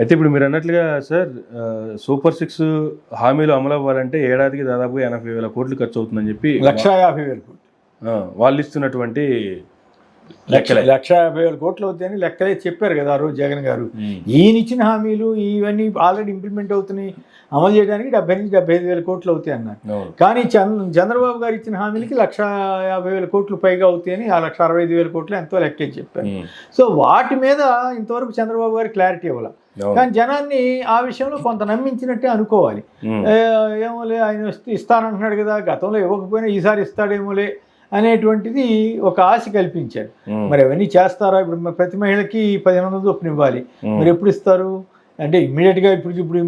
అయితే ఇప్పుడు మీరు అన్నట్లుగా సార్ సూపర్ 6 హామీలు అమలు అవ్వాలంటే ఏడాదికి దాదాపు 80,000 కోట్లు ఖర్చు అవుతుందని చెప్పి 1,50,000 కోట్లు వాళ్ళు ఇస్తున్నటువంటి 1,50,000 కోట్లు అవుతాయని లెక్కలే చెప్పారు కదా ఆ రోజు జగన్ గారు. ఈయన ఇచ్చిన హామీలు ఇవన్నీ ఆల్రెడీ ఇంప్లిమెంట్ అవుతున్నాయి, అమలు చేయడానికి 70,000-75,000 కోట్లు అవుతాయి అన్నారు. కానీ చంద్రబాబు గారు ఇచ్చిన హామీలకి 1,50,000 కోట్లు పైగా అవుతాయని ఆ 1,65,000 కోట్లు ఎంతో లెక్కేసి చెప్పారు. సో వాటి మీద ఇంతవరకు చంద్రబాబు గారు క్లారిటీ ఇవ్వాలి. కానీ జనాన్ని ఆ విషయంలో కొంత నమ్మించినట్టే అనుకోవాలి. ఏమోలే ఆయన ఇస్తానంటున్నాడు కదా, గతంలో ఇవ్వకపోయినా ఈసారి ఇస్తాడేమోలే అనేటువంటిది ఒక ఆశ కల్పించారు. మరి అవన్నీ చేస్తారా? ఇప్పుడు ప్రతి మహిళకి 1,500 చొప్పున ఇవ్వాలి, మరి ఎప్పుడు ఇస్తారు అంటే ఇమ్మీడియట్గా ఇప్పుడు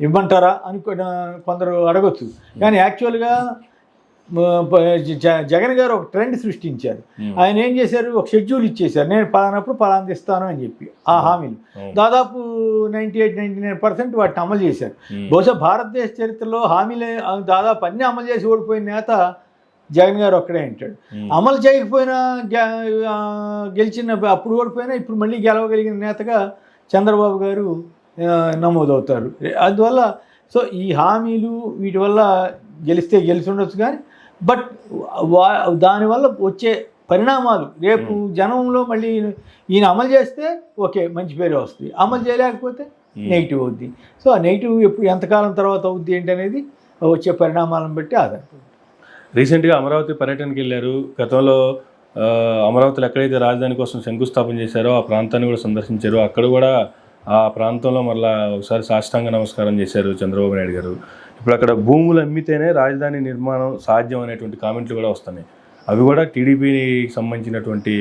ఇవ్వమంటారా అని కొందరు అడగొచ్చు. కానీ యాక్చువల్గా జగన్ గారు ఒక ట్రెండ్ సృష్టించారు. ఆయన ఏం చేశారు, ఒక షెడ్యూల్ ఇచ్చేశారు, నేను పలానప్పుడు పలానా ఇస్తాను అని చెప్పి. ఆ హామీలు దాదాపు 98-99% వాటిని అమలు చేశారు. బహుశా భారతదేశ చరిత్రలో హామీలు దాదాపు అన్ని అమలు చేసి ఓడిపోయిన నేత జగన్ గారు ఒక్కడే అంటాడు. అమలు చేయకపోయినా గెలిచిన అప్పుడు ఓడిపోయినా ఇప్పుడు మళ్ళీ గెలవగలిగిన నేతగా చంద్రబాబు గారు నమోదవుతారు. అందువల్ల సో ఈ హామీలు వీటి వల్ల గెలిచి ఉండొచ్చు, కానీ బట్ దానివల్ల వచ్చే పరిణామాలు రేపు జనంలో మళ్ళీ ఈయన అమలు చేస్తే ఓకే మంచి పేరు వస్తుంది, అమలు చేయలేకపోతే నెగిటివ్ అవుద్ది. సో ఆ నెగిటివ్ ఎప్పుడు ఎంతకాలం తర్వాత అవుద్ది ఏంటి అనేది వచ్చే పరిణామాలను బట్టి ఆధారపడుతుంది. రీసెంట్గా అమరావతి పర్యటనకి వెళ్ళారు. గతంలో అమరావతిలో ఎక్కడైతే రాజధాని కోసం శంకుస్థాపన చేశారో ఆ ప్రాంతాన్ని కూడా సందర్శించారు. అక్కడ కూడా ఆ ప్రాంతంలో మళ్ళీ ఒకసారి సాష్టాంగ నమస్కారం చేశారు చంద్రబాబు నాయుడు గారు. ఇప్పుడు అక్కడ భూములు అమ్మితేనే రాజధాని నిర్మాణం సాధ్యం అనేటువంటి కామెంట్లు కూడా వస్తున్నాయి. అవి కూడా టీడీపీకి సంబంధించినటువంటి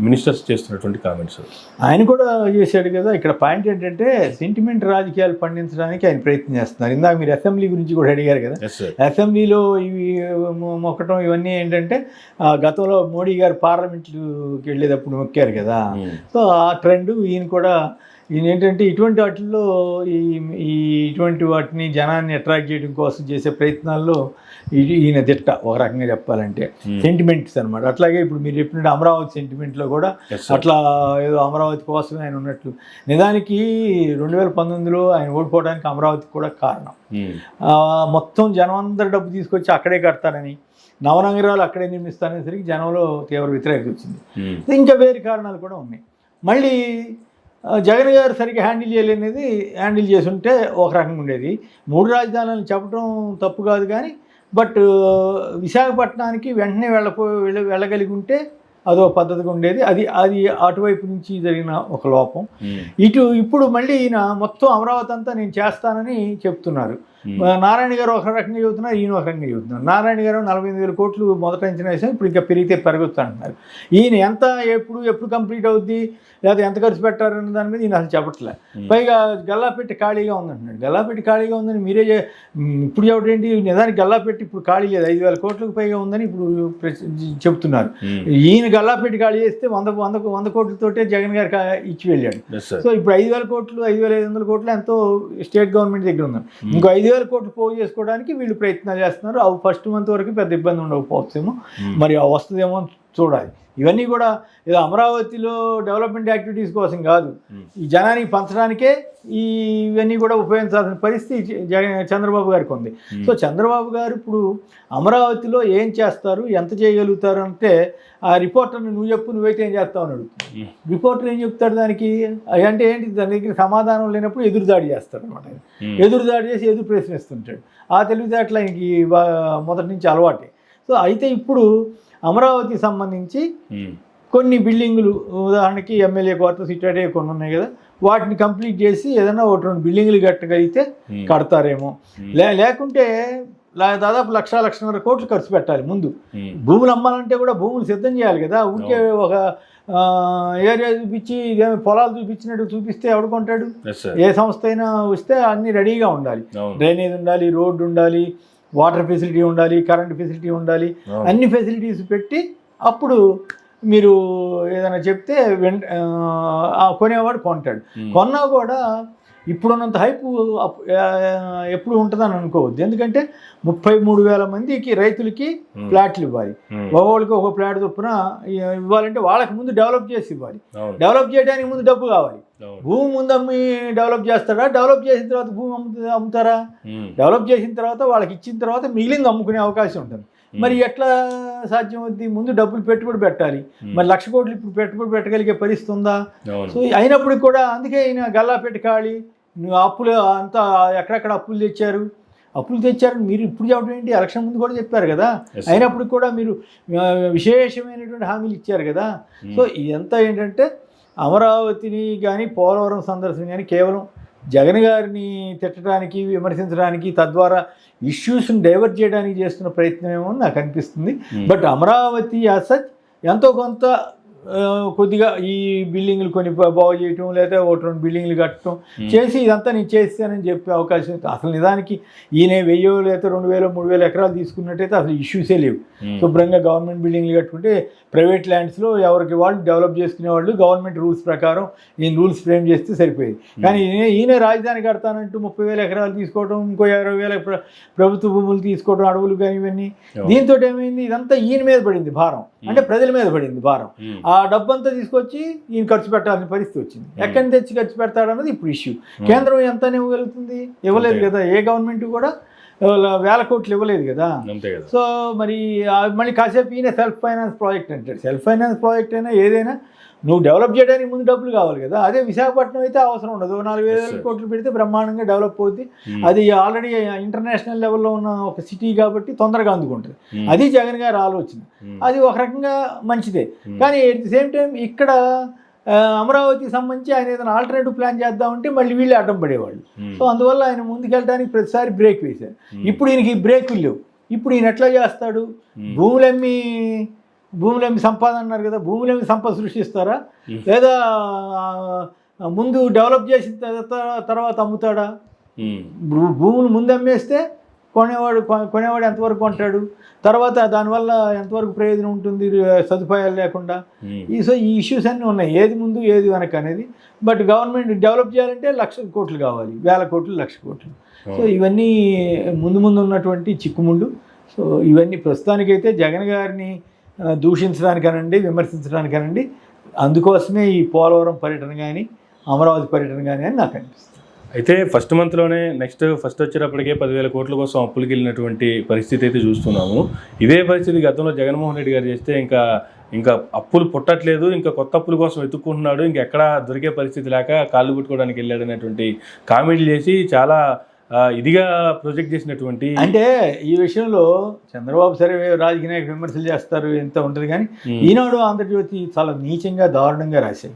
మినిస్టర్స్ చేస్తున్నటువంటి కామెంట్స్. ఆయన కూడా చేశాడు కదా. ఇక్కడ పాయింట్ ఏంటంటే సెంటిమెంట్ రాజకీయాలు పండించడానికి ఆయన ప్రయత్నం చేస్తున్నారు. ఇందాక మీరు అసెంబ్లీ గురించి కూడా అడిగారు కదా. అసెంబ్లీలో ఇవి మొక్కటం ఇవన్నీ ఏంటంటే గతంలో మోడీ గారు పార్లమెంట్కి వెళ్ళేటప్పుడు మొక్కారు కదా. సో ఆ ట్రెండ్ ఈయన కూడా ఏంటంటే ఇటువంటి వాటిల్లో ఇటువంటి వాటిని జనాన్ని అట్రాక్ట్ చేయడం కోసం చేసే ప్రయత్నాల్లో ఈయన దిట్ట ఒక రకంగా చెప్పాలంటే. సెంటిమెంట్స్ అనమాట. అట్లాగే ఇప్పుడు మీరు చెప్పినట్టు అమరావతి సెంటిమెంట్లో కూడా అట్లా ఏదో అమరావతి కోసమే ఆయన ఉన్నట్లు. నిజానికి 2019లో ఆయన ఓడిపోవడానికి అమరావతి కూడా కారణం. మొత్తం జనం అందరు డబ్బు తీసుకొచ్చి అక్కడే కడతారని, నవనగరాలు అక్కడే నిర్మిస్తారనేసరికి జనంలో తీవ్ర వ్యతిరేకత వచ్చింది. ఇంకా వేరే కారణాలు కూడా ఉన్నాయి. మళ్ళీ జగన్ గారు సరిగ్గా హ్యాండిల్ చేసి ఉంటే ఒక రకంగా ఉండేది. 3 రాజధానులను చెప్పడం తప్పు కాదు, కానీ బట్ విశాఖపట్నానికి వెంటనే వెళ్ళగలిగి ఉంటే అదో పద్ధతిగా ఉండేది. అది అటువైపు నుంచి జరిగిన ఒక లోపం. ఇప్పుడు మళ్ళీ ఈయన మొత్తం అమరావతి అంతా నేను చేస్తానని చెప్తున్నారు. నారాయణ గారు ఒక రకంగా చెబుతున్నారు, ఈయన ఒక రకంగా చెబుతున్నారు. నారాయణ గారు 45,000 కోట్లు మొదట అంచనా వేసాం, ఇప్పుడు ఇంకా పెరిగితే పెరగొచ్చు అంటున్నారు. ఈయన ఎంత ఎప్పుడు కంప్లీట్ అవుద్ది లేదా ఎంత ఖర్చు పెట్టారన్న దాని మీద ఈయన అసలు చెప్పట్లే. పైగా గల్లాపెట్టి ఖాళీగా ఉందంటున్నాడు. గల్లాపెట్టి ఖాళీగా ఉందని మీరే ఇప్పుడు చెప్పటేంటి? నిజానికి గల్లాపెట్టి ఇప్పుడు ఖాళీ లేదు, 5,000 కోట్లకు పైగా ఉందని ఇప్పుడు చెప్తున్నారు. ఈయన గల్లాపెట్టి ఖాళీ చేస్తే 100 కోట్లతోటే జగన్ గారు ఇచ్చి వెళ్ళాడు. సో ఇప్పుడు 5,000 కోట్లు 5,500 కోట్లు ఎంతో స్టేట్ గవర్నమెంట్ దగ్గర ఉంది. ఇంకో 5,000 కోట్లు పోగు చేసుకోవడానికి వీళ్ళు ప్రయత్నాలు చేస్తున్నారు. అవి ఫస్ట్ మంత్ వరకు పెద్ద ఇబ్బంది ఉండకపోవచ్చేమో, మరి వస్తుందేమో చూడాలి. ఇవన్నీ కూడా ఏదో అమరావతిలో డెవలప్మెంట్ యాక్టివిటీస్ కోసం కాదు, ఈ జనానికి పంచడానికే ఇవన్నీ కూడా ఉపయోగించాల్సిన పరిస్థితి చంద్రబాబు గారికి ఉంది. సో చంద్రబాబు గారు ఇప్పుడు అమరావతిలో ఏం చేస్తారు, ఎంత చేయగలుగుతారు అంటే ఆ రిపోర్టర్ని నువ్వైతే ఏం చేస్తావు అని అడుగుతాడు. రిపోర్టర్ ఏం చెప్తాడు దానికి అంటే ఏంటి, దాని దగ్గర సమాధానం లేనప్పుడు ఎదురుదాడి చేస్తాడు అనమాట. ఎదురుదాడి చేసి ఎదురు ప్రశ్నిస్తుంటాడు. ఆ తెలివితేటలు ఆయనకి మొదటి నుంచి అలవాటే. సో అయితే ఇప్పుడు అమరావతికి సంబంధించి కొన్ని బిల్డింగులు, ఉదాహరణకి ఎమ్మెల్యే క్వార్టర్స్ ఇట్లాంటివి కొన్ని ఉన్నాయి కదా, వాటిని కంప్లీట్ చేసి ఏదైనా 1-2 బిల్డింగులు కట్టగలిగితే కడతారేమో. లేకుంటే దాదాపు 1,00,00,000 కోట్లు ఖర్చు పెట్టాలి ముందు. భూములు అమ్మాలంటే కూడా భూములు సిద్ధం చేయాలి కదా. ఊరికే ఒక ఏరియా చూపించి పొలాలు చూపించినట్టు చూపిస్తే ఎవడుకుంటాడు? ఏ సంస్థ అయినా వస్తే అన్నీ రెడీగా ఉండాలి. డ్రైనేజ్ ఉండాలి, రోడ్డు ఉండాలి, వాటర్ ఫెసిలిటీ ఉండాలి, కరెంట్ ఫెసిలిటీ ఉండాలి. అన్ని ఫెసిలిటీస్ పెట్టి అప్పుడు మీరు ఏదైనా చెప్తే కొనేవాడు కొంటాడు. కొన్నా కూడా ఇప్పుడున్నంత హైప్ ఎప్పుడు ఉంటుందని అనుకోవద్దు. ఎందుకంటే 33,000 మందికి రైతులకి ప్లాట్లు ఇవ్వాలి. ఒక్కొక్కరికి ఒక ప్లాట్ చొప్పున ఇవ్వాలంటే వాళ్ళకి ముందు డెవలప్ చేసి ఇవ్వాలి. డెవలప్ చేయడానికి ముందు డబ్బు కావాలి. భూమి ముందు అమ్మి డెవలప్ చేస్తారా? డెవలప్ చేసిన తర్వాత భూమి అమ్ముతారా? డెవలప్ చేసిన తర్వాత వాళ్ళకి ఇచ్చిన తర్వాత మిగిలింది అమ్ముకునే అవకాశం ఉంటుంది. మరి ఎట్లా సాధ్యం అవుద్ది? ముందు డబ్బులు పెట్టుబడి పెట్టాలి. మరి 1,00,000 కోట్లు ఇప్పుడు పెట్టుబడి పెట్టగలిగే పరిస్థితి ఉందా? సో అయినప్పటికి కూడా అందుకే ఈయన గల్లా పెట్టుకాలి, నువ్వు అప్పులు అంతా ఎక్కడెక్కడ అప్పులు తెచ్చారు మీరు ఇప్పుడు చెప్పడం ఏంటి? ఎలక్షన్ ముందు కూడా చెప్పారు కదా. అయినప్పటికి కూడా మీరు విశేషమైనటువంటి హామీలు ఇచ్చారు కదా. సో ఇదంతా ఏంటంటే అమరావతిని కానీ పోలవరం సందర్శన కానీ కేవలం జగన్ గారిని తిట్టడానికి, విమర్శించడానికి, తద్వారా ఇష్యూస్ని డైవర్ట్ చేయడానికి చేస్తున్న ప్రయత్నం ఏమో నాకు అనిపిస్తుంది. బట్ అమరావతి యాజ్ సచ్ ఎంతో కొంత కొద్దిగా ఈ బిల్డింగ్లు కొన్ని బాగు చేయటం, లేదా 1-2 బిల్డింగ్లు కట్టడం చేసి ఇదంతా నేను చేస్తానని చెప్పే అవకాశం. అసలు నిజానికి ఈయన 1000 లేదా 2,000 3,000 ఎకరాలు తీసుకున్నట్టయితే అసలు ఇష్యూసే లేవు. శుభ్రంగా గవర్నమెంట్ బిల్డింగ్లు కట్టుకుంటే ప్రైవేట్ ల్యాండ్స్లో ఎవరికి వాళ్ళు డెవలప్ చేసుకునేవాళ్ళు గవర్నమెంట్ రూల్స్ ప్రకారం ఈయన రూల్స్ ఫ్రేమ్ చేస్తే సరిపోయేది. కానీ ఈయన రాజధాని కడతానంటూ 30,000 ఎకరాలు తీసుకోవడం, ఇంకో 20,000 ప్రభుత్వ భూములు తీసుకోవడం, అడవులు కానీ ఇవన్నీ. దీంతో ఏమైంది? ఇదంతా ఈయన మీద పడింది భారం, అంటే ప్రజల మీద పడింది భారం. ఆ డబ్బంతా తీసుకొచ్చి ఈయన ఖర్చు పెట్టాల్సిన పరిస్థితి వచ్చింది. ఎక్కడి నుంచి తెచ్చి ఖర్చు పెడతాడన్నది ఇప్పుడు ఇష్యూ. కేంద్రం ఎంత ఇవ్వగలుగుతుంది? ఇవ్వలేదు కదా. ఏ గవర్నమెంట్ కూడా 1,000 కోట్లు ఇవ్వలేదు కదా. సో మరి మళ్ళీ కాసేపు ఈయన సెల్ఫ్ ఫైనాన్స్ ప్రాజెక్ట్ అంటాడు. సెల్ఫ్ ఫైనాన్స్ ప్రాజెక్ట్ అయినా ఏదైనా నువ్వు డెవలప్ చేయడానికి ముందు డబ్బులు కావాలి కదా. అదే విశాఖపట్నం అయితే అవసరం ఉండదు. 4,000 కోట్లు పెడితే బ్రహ్మాండంగా డెవలప్ అవుతుంది. అది ఆల్రెడీ ఇంటర్నేషనల్ లెవెల్లో ఉన్న ఒక సిటీ కాబట్టి తొందరగా అందుకుంటుంది. అది జగన్ గారి ఆలోచన. అది ఒక రకంగా మంచిదే. కానీ ఎట్ ది సేమ్ టైం ఇక్కడ అమరావతికి సంబంధించి ఆయన ఏదైనా ఆల్టర్నేటివ్ ప్లాన్ చేద్దామంటే మళ్ళీ వీళ్ళే అడ్డం పడేవాళ్ళు. సో అందువల్ల ఆయన ముందుకెళ్ళడానికి ప్రతిసారి బ్రేక్ వేశారు. ఇప్పుడు ఈయనకి బ్రేకులు లేవు. ఇప్పుడు ఈయన ఎట్లా చేస్తాడు? భూములమ్మి సంపాదన అన్నారు కదా. భూములమ్మి సంపద సృష్టిస్తారా, లేదా ముందు డెవలప్ చేసిన తర్వాత అమ్ముతాడా? భూములు ముందు అమ్మేస్తే కొనేవాడు ఎంతవరకు కొంటాడు? తర్వాత దానివల్ల ఎంతవరకు ప్రయోజనం ఉంటుంది సదుపాయాలు లేకుండా? సో ఈ ఇష్యూస్ అన్నీ ఉన్నాయి, ఏది ముందు ఏది వెనక అనేది. బట్ గవర్నమెంట్ డెవలప్ చేయాలంటే 1,00,000 కోట్లు కావాలి, 1,000 కోట్లు 1,00,000 కోట్లు. సో ఇవన్నీ ముందు ఉన్నటువంటి చిక్కుముళ్ళు. సో ఇవన్నీ ప్రస్తుతానికైతే జగన్ గారిని దూషించడానికనండి, విమర్శించడానికనండి. అందుకోసమే ఈ పోలవరం పర్యటన కానీ అమరావతి పర్యటన కానీ అని నాకు అనిపిస్తుంది. అయితే ఫస్ట్ మంత్లోనే ఫస్ట్ వచ్చేటప్పటికే 10,000 కోట్ల కోసం అప్పులకి వెళ్ళినటువంటి పరిస్థితి అయితే చూస్తున్నాము. ఇదే పరిస్థితి గతంలో జగన్మోహన్ రెడ్డి గారు చేస్తే ఇంకా అప్పులు పుట్టట్లేదు, ఇంకా కొత్త అప్పుల కోసం వెతుక్కుంటున్నాడు, ఇంకెక్కడా దొరికే పరిస్థితి లేక కాళ్ళు పుట్టుకోవడానికి వెళ్ళాడు అనేటువంటి కామెంట్లు చేసి చాలా ఇదిగా ప్రొజెక్ట్ చేసినటువంటి. అంటే ఈ విషయంలో చంద్రబాబు సరే రాజకీయ నాయకులు విమర్శలు చేస్తారు, ఎంత ఉంటుంది. కానీ ఈనాడు ఆంధ్రజ్యోతి చాలా నీచంగా దారుణంగా రాశాయి.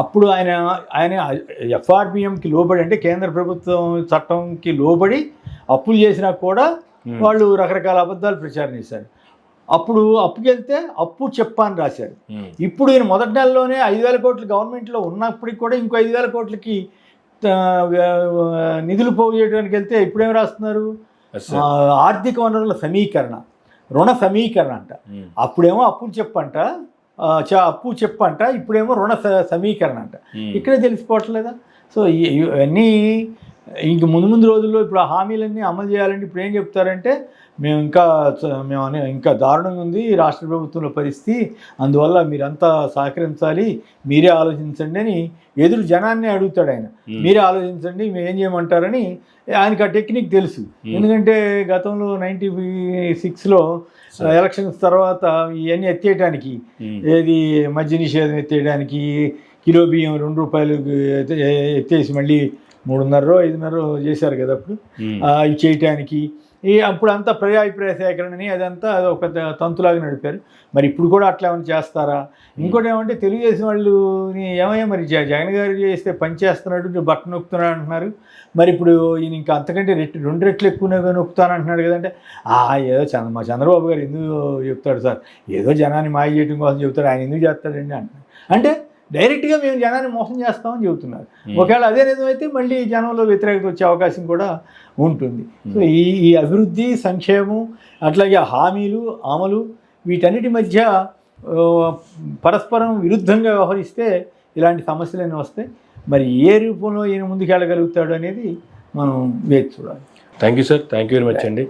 అప్పుడు ఆయన FRBMకి లోబడి, అంటే కేంద్ర ప్రభుత్వం చట్టంకి లోబడి అప్పులు చేసినా కూడా వాళ్ళు రకరకాల అబద్ధాలు ప్రచారం చేశారు. అప్పుడు అప్పుకెళ్తే అప్పు చెప్పని రాశారు. ఇప్పుడు ఈయన మొదటి నెలలోనే 5,000 కోట్లు గవర్నమెంట్లో ఉన్నప్పటికి కూడా ఇంకో 5,000 కోట్లకి నిధులు పోగు చేయడానికి వెళ్తే ఇప్పుడేం రాస్తున్నారు? ఆర్థిక వనరుల సమీకరణ, రుణ సమీకరణ అంట. అప్పుడేమో అప్పు చెప్పంట, ఇప్పుడేమో రుణ సమీకరణ అంట. ఇక్కడే తెలిసిపోవట్లేదా? సో ఇవన్నీ ఇంక ముందు రోజుల్లో ఇప్పుడు ఆ హామీలన్నీ అమలు చేయాలంటే ఇప్పుడు ఏం చెప్తారంటే మేము ఇంకా దారుణంగా ఉంది రాష్ట్ర ప్రభుత్వంలో పరిస్థితి, అందువల్ల మీరంతా సహకరించాలి, మీరే ఆలోచించండి అని ఎదురు జనాన్ని అడుగుతాడు ఆయన. మీరే ఆలోచించండి, మీరు ఏం చేయమంటారని. ఆయనకు ఆ టెక్నిక్ తెలుసు. ఎందుకంటే గతంలో 96లో ఎలక్షన్స్ తర్వాత ఇవన్నీ ఎత్తేయడానికి, ఏది మద్య నిషేధం ఎత్తేయడానికి, కిలో బియ్యం 2 రూపాయలు ఎత్తేసి మళ్ళీ 3.5 చేశారు కదా అప్పుడు. ఇవి చేయటానికి అప్పుడు అంతా ప్రజాభిప్రాయ సేకరణని అదంతా ఒక పెద్ద తంతులాగా నడిపారు. మరి ఇప్పుడు కూడా అట్లా ఏమైనా చేస్తారా? ఇంకోటి ఏమంటే తెలుగుదేశం వాళ్ళు ఏమయ్యా మరి జగన్ గారు చేస్తే పని చేస్తున్నాడు, బట్ట నొక్కుతున్నాడు అంటున్నారు. మరి ఇప్పుడు ఈయన ఇంకా అంతకంటే 2 రెట్లు ఎక్కువ నొక్కుతానంటున్నాడు కదంటే ఏదో మా చంద్రబాబు గారు ఎందుకు చెప్తాడు సార్, ఏదో జనాన్ని మాయ చేయడం కోసం చెప్తాడు, ఆయన ఎందుకు చేస్తాడండి అంటున్నారు. అంటే డైరెక్ట్గా మేము జనాన్ని మోసం చేస్తామని చెబుతున్నారు. ఒకవేళ అదే నిజమైతే మళ్ళీ జనంలో వ్యతిరేకత వచ్చే అవకాశం కూడా ఉంటుంది. సో ఈ అభివృద్ధి, సంక్షేమం, అట్లాగే హామీలు అమలు, వీటన్నిటి మధ్య పరస్పరం విరుద్ధంగా వ్యవహరిస్తే ఇలాంటి సమస్యలన్నీ వస్తాయి. మరి ఏ రూపంలో ఈయన ముందుకు వెళ్ళగలుగుతాడు అనేది మనం వేచి చూడాలి. Thank you sir, thank you very much అండి.